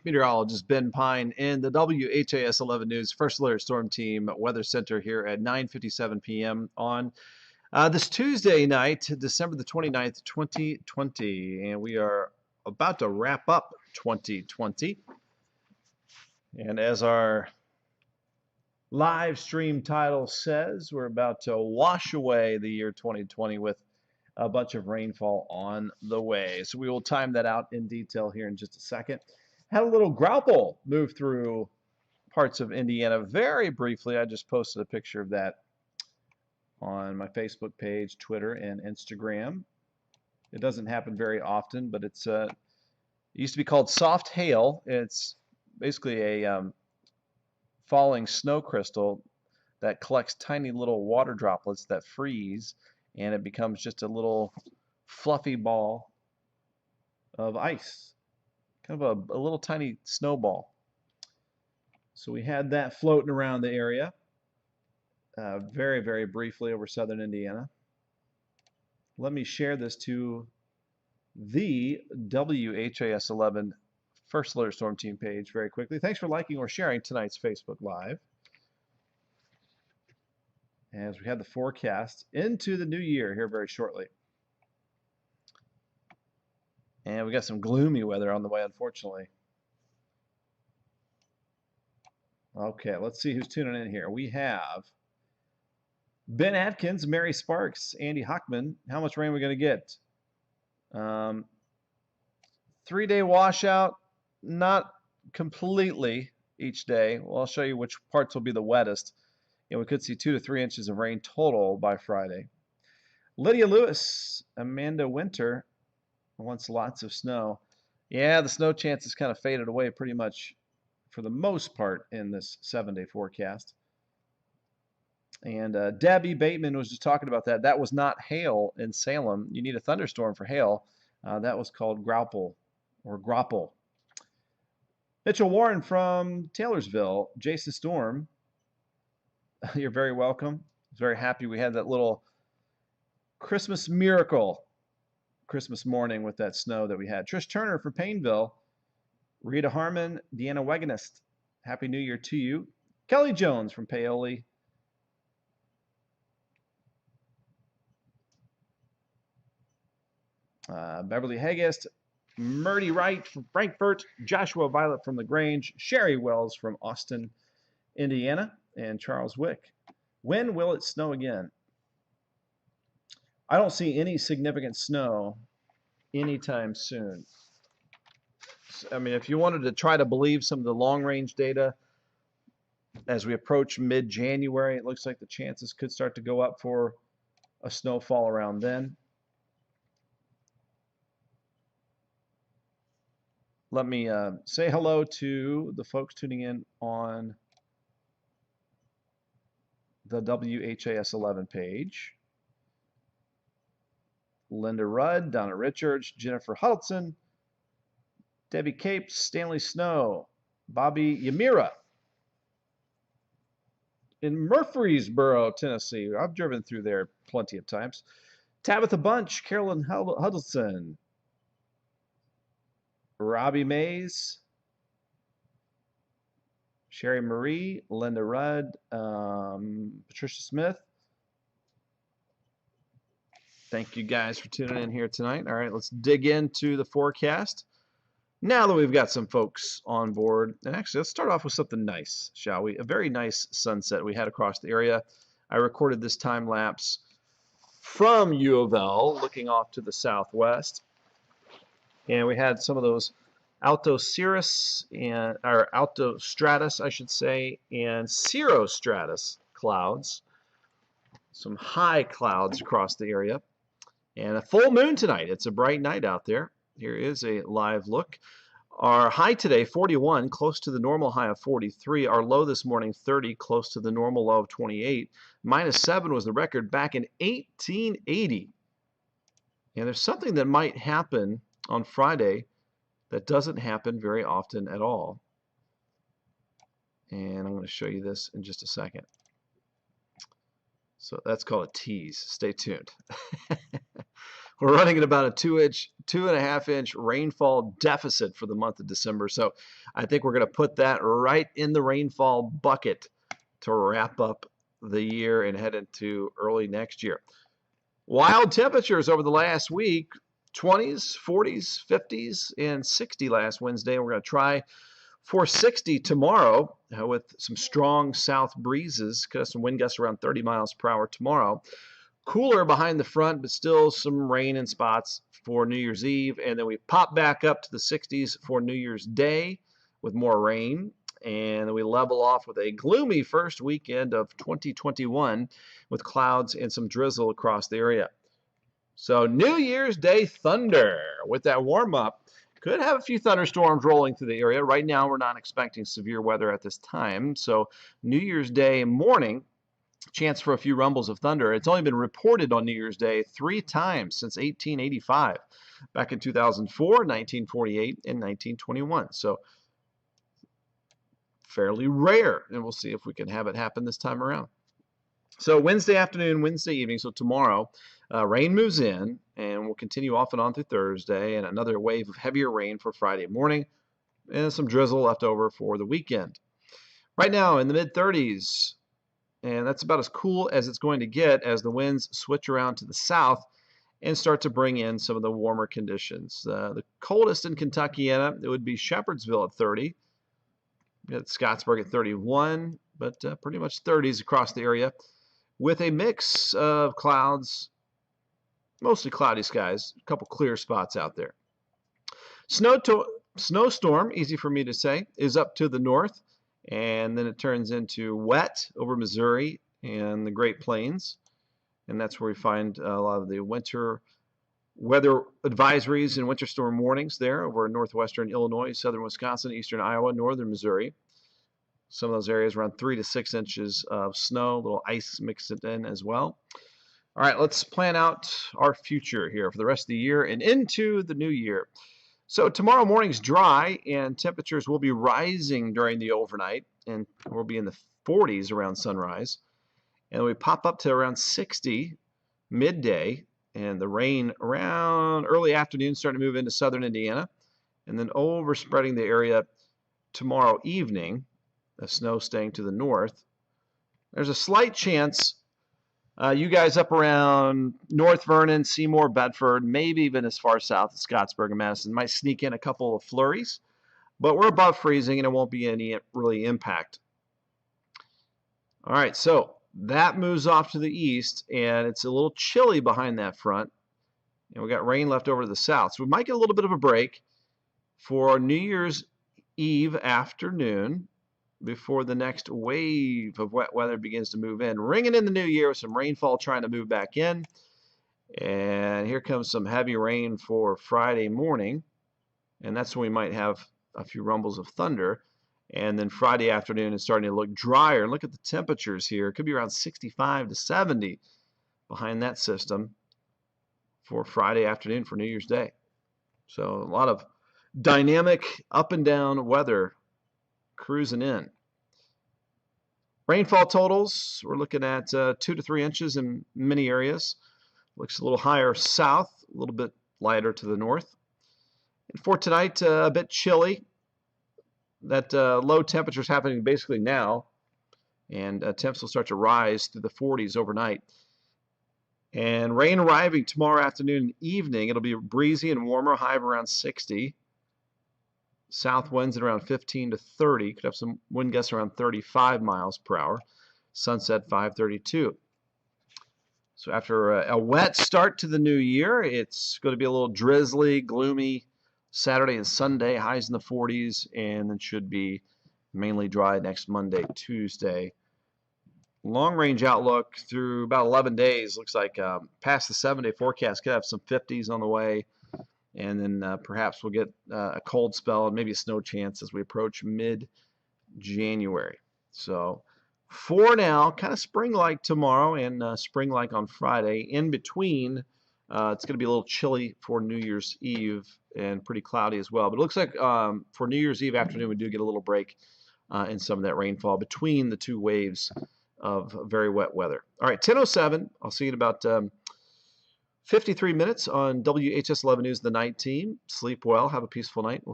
Meteorologist Ben Pine in the WHAS 11 News First Alert Storm Team Weather Center here at 9:57 p.m. on this Tuesday night, December the 29th, 2020. And we are about to wrap up 2020. And as our live stream title says, we're about to wash away the year 2020 with a bunch of rainfall on the way. So we will time that out in detail here in just a second. Had a little grapple move through parts of Indiana very briefly. I just posted a picture of that on my Facebook page, Twitter, and Instagram. It doesn't happen very often, but it used to be called soft hail. It's basically a falling snow crystal that collects tiny little water droplets that freeze, and it becomes just a little fluffy ball of ice, kind of a little tiny snowball. So we had that floating around the area very, very briefly over southern Indiana. Let me share this to the WHAS 11 First Alert Storm Team page very quickly. Thanks for liking or sharing tonight's Facebook Live. As we have the forecast into the new year here very shortly. And we got some gloomy weather on the way, unfortunately. Okay, let's see who's tuning in here. We have Ben Atkins, Mary Sparks, Andy Hockman. How much rain are we going to get? 3-day washout, not completely each day. Well, I'll show you which parts will be the wettest. And we could see 2 to 3 inches of rain total by Friday. Lydia Lewis, Amanda Winter wants lots of snow. Yeah, the snow chances kind of faded away pretty much for the most part in this 7-day forecast. And Debbie Bateman was just talking about that. That was not hail in Salem. You need a thunderstorm for hail. That was called grapple or grapple. Mitchell Warren from Taylorsville, Jason Storm. You're very welcome. I was very happy we had that little Christmas miracle Christmas morning with that snow that we had. Trish Turner from Painville. Rita Harmon, Deanna Weganist. Happy New Year to you. Kelly Jones from Paoli. Beverly Hagest. Murdy Wright from Frankfurt. Joshua Violet from LaGrange. Sherry Wells from Austin, Indiana. And Charles Wick. When will it snow again? I don't see any significant snow anytime soon. I mean, if you wanted to try to believe some of the long-range data, as we approach mid-January, it looks like the chances could start to go up for a snowfall around then. Let me say hello to the folks tuning in on the WHAS 11 page. Linda Rudd, Donna Richards, Jennifer Huddleston, Debbie Capes, Stanley Snow, Bobby Yamira in Murfreesboro, Tennessee. I've driven through there plenty of times. Tabitha Bunch, Carolyn Huddleston, Robbie Mays, Sherry Marie, Linda Rudd, Patricia Smith. Thank you guys for tuning in here tonight. All right, let's dig into the forecast. Now that we've got some folks on board, and actually let's start off with something nice, shall we? A very nice sunset we had across the area. I recorded this time lapse from U of L, looking off to the southwest. And we had some of those alto cirrus and or alto stratus, I should say, and cirrostratus clouds. Some high clouds across the area. And a full moon tonight. It's a bright night out there. Here is a live look. Our high today, 41, close to the normal high of 43. Our low this morning, 30, close to the normal low of 28. -7 was the record back in 1880. And there's something that might happen on Friday that doesn't happen very often at all. And I'm going to show you this in just a second. So that's called a tease. Stay tuned. We're running at about a 2.5 inch rainfall deficit for the month of December. So I think we're going to put that right in the rainfall bucket to wrap up the year and head into early next year. Wild temperatures over the last week, 20s, 40s, 50s, and 60 last Wednesday. We're going to try for 60 tomorrow with some strong south breezes. Could have some wind gusts around 30 miles per hour tomorrow. Cooler behind the front, but still some rain in spots for New Year's Eve. And then we pop back up to the 60s for New Year's Day with more rain. And then we level off with a gloomy first weekend of 2021 with clouds and some drizzle across the area. So New Year's Day thunder with that warm up. Could have a few thunderstorms rolling through the area. Right now, we're not expecting severe weather at this time. So New Year's Day morning, chance for a few rumbles of thunder. It's only been reported on New Year's Day 3 times since 1885, back in 2004, 1948, and 1921. So fairly rare, and we'll see if we can have it happen this time around. So Wednesday afternoon, Wednesday evening, so tomorrow, rain moves in, and we'll continue off and on through Thursday, and another wave of heavier rain for Friday morning, and some drizzle left over for the weekend. Right now in the mid-30s, and that's about as cool as it's going to get as the winds switch around to the south and start to bring in some of the warmer conditions. The coldest in Kentuckiana, it would be Shepherdsville at 30. We got Scottsburg at 31, but pretty much 30s across the area with a mix of clouds, mostly cloudy skies, a couple clear spots out there. Snowstorm, easy for me to say, is up to the north. And then it turns into wet over Missouri and the Great Plains. And that's where we find a lot of the winter weather advisories and winter storm warnings there over northwestern Illinois, southern Wisconsin, eastern Iowa, northern Missouri. Some of those areas around 3 to 6 inches of snow, a little ice mixed in as well. All right, let's plan out our future here for the rest of the year and into the new year. So tomorrow morning's dry, and temperatures will be rising during the overnight, and we'll be in the 40s around sunrise. And we pop up to around 60 midday, and the rain around early afternoon starting to move into southern Indiana, and then overspreading the area tomorrow evening, the snow staying to the north. There's a slight chance you guys up around North Vernon, Seymour, Bedford, maybe even as far south as Scottsburg and Madison, might sneak in a couple of flurries, but we're above freezing and it won't be any really impact. All right, so that moves off to the east, and it's a little chilly behind that front, and we got rain left over to the south. So we might get a little bit of a break for New Year's Eve afternoon before the next wave of wet weather begins to move in. Ringing in the new year with some rainfall trying to move back in. And here comes some heavy rain for Friday morning. And that's when we might have a few rumbles of thunder. And then Friday afternoon is starting to look drier. And look at the temperatures here. It could be around 65 to 70 behind that system for Friday afternoon for New Year's Day. So a lot of dynamic up and down weather cruising in. Rainfall totals, we're looking at 2 to 3 inches in many areas. Looks a little higher south, a little bit lighter to the north. And for tonight, a bit chilly. That low temperature is happening basically now, and temps will start to rise through the 40s overnight. And rain arriving tomorrow afternoon and evening. It'll be breezy and warmer, high of around 60. South winds at around 15 to 30. Could have some wind gusts around 35 miles per hour. Sunset 5:32. So after a wet start to the new year, it's going to be a little drizzly, gloomy Saturday and Sunday, highs in the 40s, and then should be mainly dry next Monday, Tuesday. Long-range outlook through about 11 days looks like past the 7-day forecast could have some 50s on the way. And then perhaps we'll get a cold spell and maybe a snow chance as we approach mid-January. So for now, kind of spring-like tomorrow and spring-like on Friday. In between, it's going to be a little chilly for New Year's Eve and pretty cloudy as well. But it looks like for New Year's Eve afternoon, we do get a little break in some of that rainfall between the two waves of very wet weather. All right, 10:07. I'll see you in about 53 minutes on WHS 11 News, the night team. Sleep well. Have a peaceful night. We'll